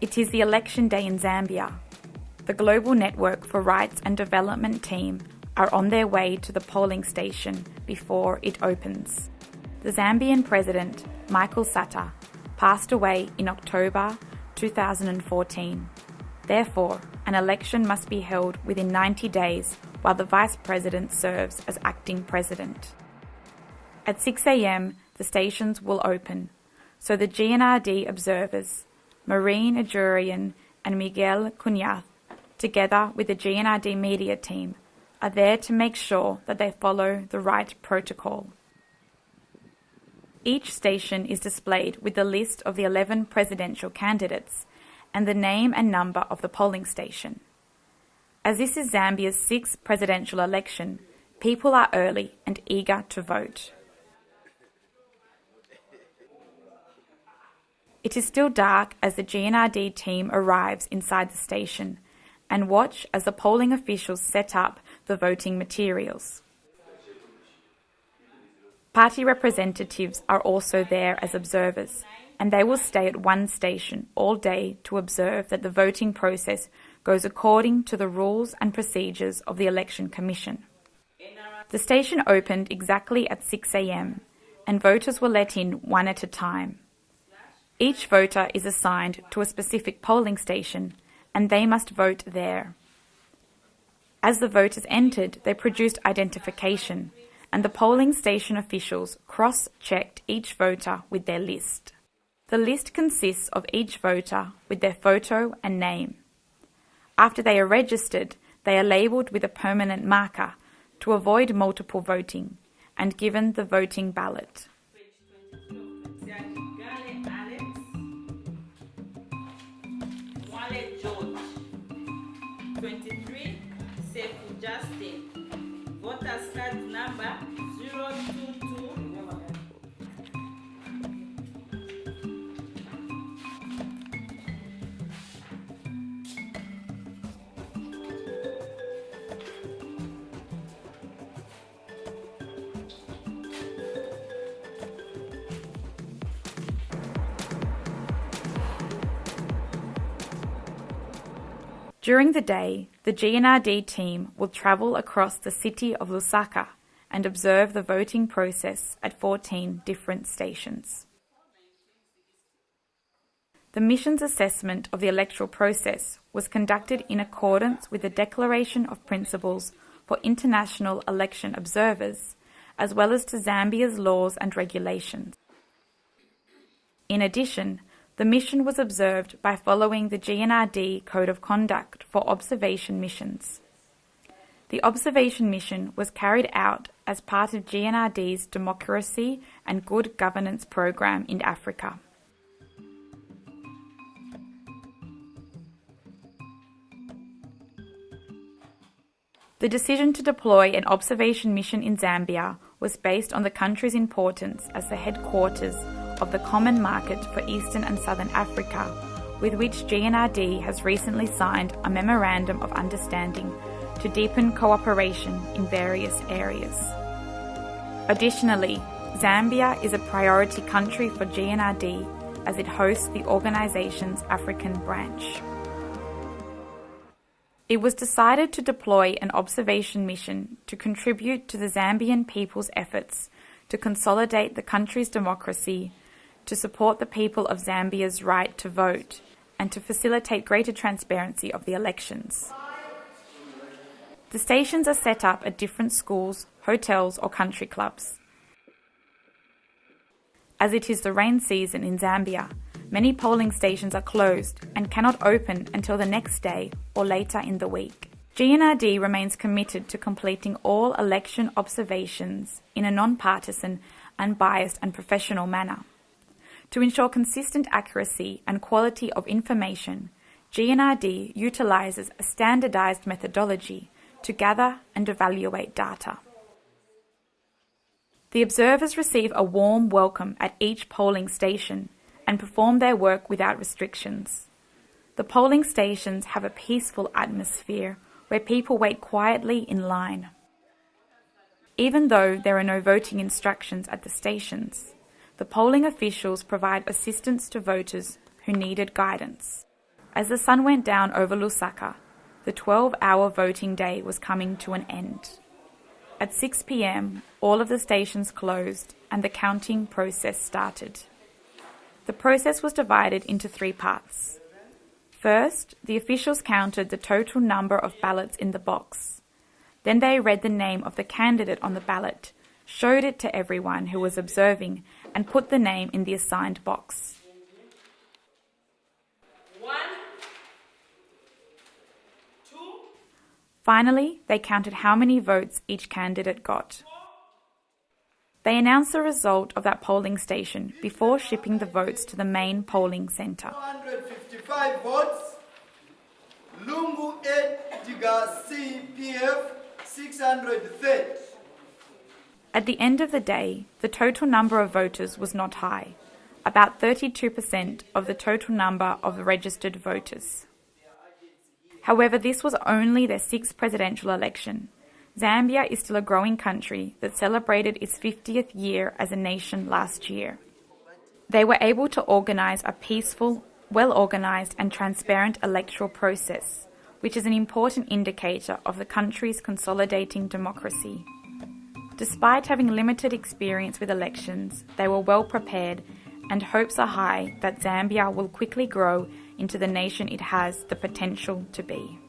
It is the election day in Zambia. The Global Network for Rights and Development team are on their way to the polling station before it opens. The Zambian President, Michael Sata, passed away in October 2014. Therefore, an election must be held within 90 days while the Vice President serves as acting President. At 6 a.m, the stations will open, so the GNRD observers, Maureen Ajurian and Miguel Cunhath, together with the GNRD media team, are there to make sure that they follow the right protocol. Each station is displayed with the list of the 11 presidential candidates and the name and number of the polling station. As this is Zambia's 6th presidential election, people are early and eager to vote. It is still dark as the GNRD team arrives inside the station and watch as the polling officials set up the voting materials. Party representatives are also there as observers, and they will stay at one station all day to observe that the voting process goes according to the rules and procedures of the Election Commission. The station opened exactly at 6 a.m, and voters were let in one at a time. Each voter is assigned to a specific polling station, and they must vote there. As the voters entered, they produced identification, and the polling station officials cross-checked each voter with their list. The list consists of each voter with their photo and name. After they are registered, they are labelled with a permanent marker to avoid multiple voting and given the voting ballot. George, 23, Sefu Justin, voters card number 022. During the day, the GNRD team will travel across the city of Lusaka and observe the voting process at 14 different stations. The mission's assessment of the electoral process was conducted in accordance with the Declaration of Principles for International Election Observers, as well as to Zambia's laws and regulations. In addition, the mission was observed by following the GNRD Code of Conduct for observation missions. The observation mission was carried out as part of GNRD's Democracy and Good Governance program in Africa. The decision to deploy an observation mission in Zambia was based on the country's importance as the headquarters of the Common Market for Eastern and Southern Africa, with which GNRD has recently signed a Memorandum of Understanding to deepen cooperation in various areas. Additionally, Zambia is a priority country for GNRD as it hosts the organization's African branch. It was decided to deploy an observation mission to contribute to the Zambian people's efforts to consolidate the country's democracy, to support the people of Zambia's right to vote, and to facilitate greater transparency of the elections. The stations are set up at different schools, hotels or country clubs. As it is the rain season in Zambia, many polling stations are closed and cannot open until the next day or later in the week. GNRD remains committed to completing all election observations in a non-partisan, unbiased and professional manner. To ensure consistent accuracy and quality of information, GNRD utilises a standardised methodology to gather and evaluate data. The observers receive a warm welcome at each polling station and perform their work without restrictions. The polling stations have a peaceful atmosphere where people wait quietly in line. Even though there are no voting instructions at the stations, the polling officials provide assistance to voters who needed guidance. As the sun went down over Lusaka, the 12-hour voting day was coming to an end. At 6 p.m, all of the stations closed and the counting process started. The process was divided into 3 parts. First, the officials counted the total number of ballots in the box. Then they read the name of the candidate on the ballot, showed it to everyone who was observing, and put the name in the assigned box. 1, 2, Finally, they counted how many votes each candidate got. They announced the result of that polling station before shipping the votes to the main polling centre. 455 votes. Lungu 8, Diga CPF 630. At the end of the day, the total number of voters was not high, about 32% of the total number of registered voters. However, this was only their 6th presidential election. Zambia is still a growing country that celebrated its 50th year as a nation last year. They were able to organise a peaceful, well-organised and transparent electoral process, which is an important indicator of the country's consolidating democracy. Despite having limited experience with elections, they were well prepared, and hopes are high that Zambia will quickly grow into the nation it has the potential to be.